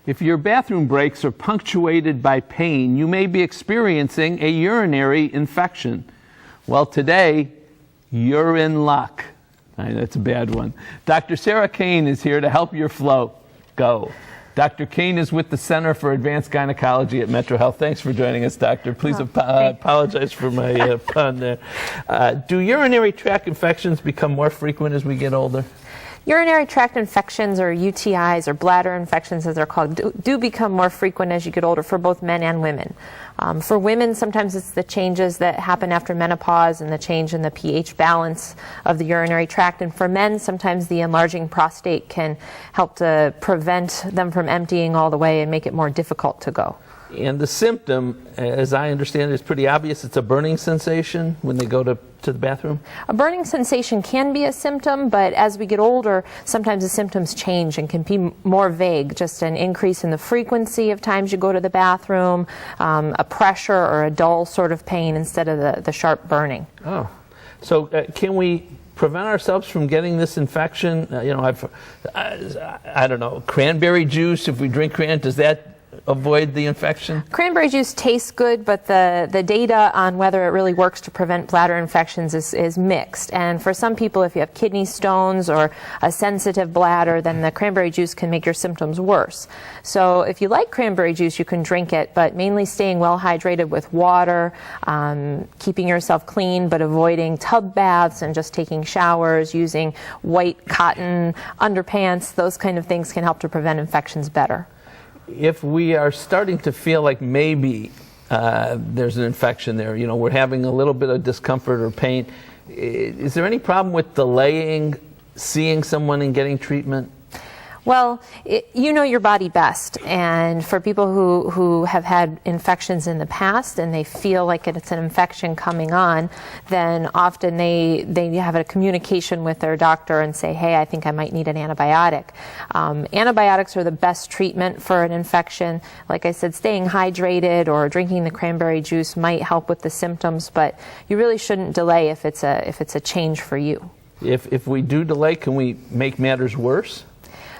If your bathroom breaks are punctuated by pain, you may be experiencing a urinary infection. Well, today, you're in luck. That's a bad one. Dr. Sarah Kane is here to help your flow go. Dr. Kane is with the Center for Advanced Gynecology at Metro Health. Thanks for joining us, Doctor. Please apologize for my pun there. Do urinary tract infections become more frequent as we get older? Urinary tract infections, or UTIs, or bladder infections as they're called, do become more frequent as you get older for both men and women. For women, sometimes it's the changes that happen after menopause and the change in the pH balance of the urinary tract. And for men, sometimes the enlarging prostate can help to prevent them from emptying all the way and make it more difficult to go. And the symptom, as I understand it, is pretty obvious. It's a burning sensation when they go to the bathroom? A burning sensation can be a symptom, but as we get older, sometimes the symptoms change and can be more vague. Just an increase in the frequency of times you go to the bathroom, a pressure or a dull sort of pain instead of the sharp burning. Oh, so can we prevent ourselves from getting this infection? I don't know, cranberry juice, if we drink cranberry, does that avoid the infection? Cranberry juice tastes good, but the data on whether it really works to prevent bladder infections is mixed. And for some people, if you have kidney stones or a sensitive bladder, then the cranberry juice can make your symptoms worse. So if you like cranberry juice, you can drink it, but mainly staying well hydrated with water, keeping yourself clean, but avoiding tub baths and just taking showers, using white cotton underpants. Those kind of things can help to prevent infections better. If we are starting to feel like maybe there's an infection there, we're having a little bit of discomfort or pain, is there any problem with delaying seeing someone and getting treatment? Well, you know your body best, and for people who have had infections in the past and they feel like it's an infection coming on, then often they have a communication with their doctor and say, hey, I think I might need an antibiotic. Antibiotics are the best treatment for an infection. Like I said, staying hydrated or drinking the cranberry juice might help with the symptoms, but you really shouldn't delay if it's a change for you. If we do delay, can we make matters worse?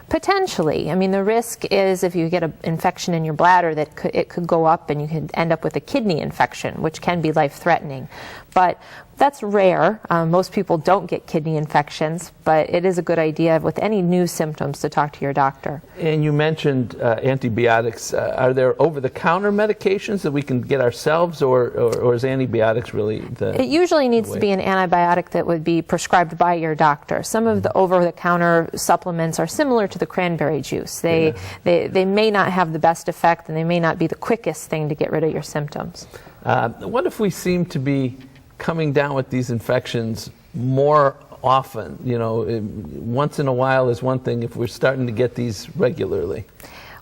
Potentially. I mean, the risk is if you get an infection in your bladder that it could go up and you could end up with a kidney infection, which can be life-threatening. But that's rare. Most people don't get kidney infections, but it is a good idea with any new symptoms to talk to your doctor. And you mentioned antibiotics. Are there over-the-counter medications that we can get ourselves, or is antibiotics really the... It usually needs to be an antibiotic that would be prescribed by your doctor. Some of the over-the-counter supplements are similar to the cranberry juice. They may not have the best effect, and they may not be the quickest thing to get rid of your symptoms. What if we seem to be coming down with these infections more often? Once in a while is one thing, if we're starting to get these regularly.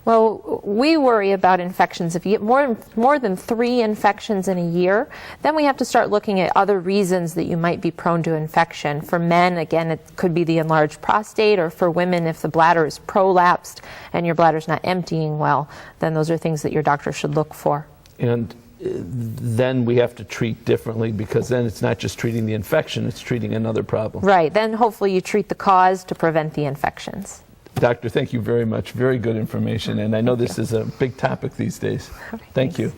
Well, we worry about infections. If you get more than 3 infections in a year, then we have to start looking at other reasons that you might be prone to infection. For men, again, it could be the enlarged prostate, or for women, if the bladder is prolapsed and your bladder's not emptying well, then those are things that your doctor should look for. And then we have to treat differently, because then it's not just treating the infection, it's treating another problem. Right. Then hopefully you treat the cause to prevent the infections. Doctor, thank you very much. Very good information, and I know this is a big topic these days. Okay, thank you.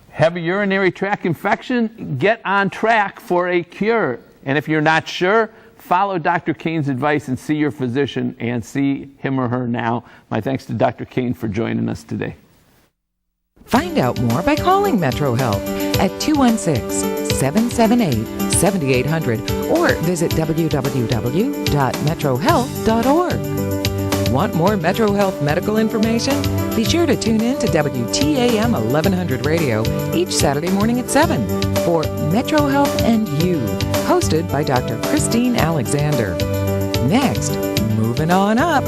Have a urinary tract infection? Get on track for a cure. And if you're not sure, follow Dr. Kane's advice and see your physician, and see him or her now. My thanks to Dr. Kane for joining us today. Find out more by calling Metro Health at 216-778-7800 or visit www.metrohealth.org. Want more Metro Health medical information? Be sure to tune in to WTAM 1100 Radio each Saturday morning at 7 for Metro Health and You, hosted by Dr. Christine Alexander. Next, moving on up,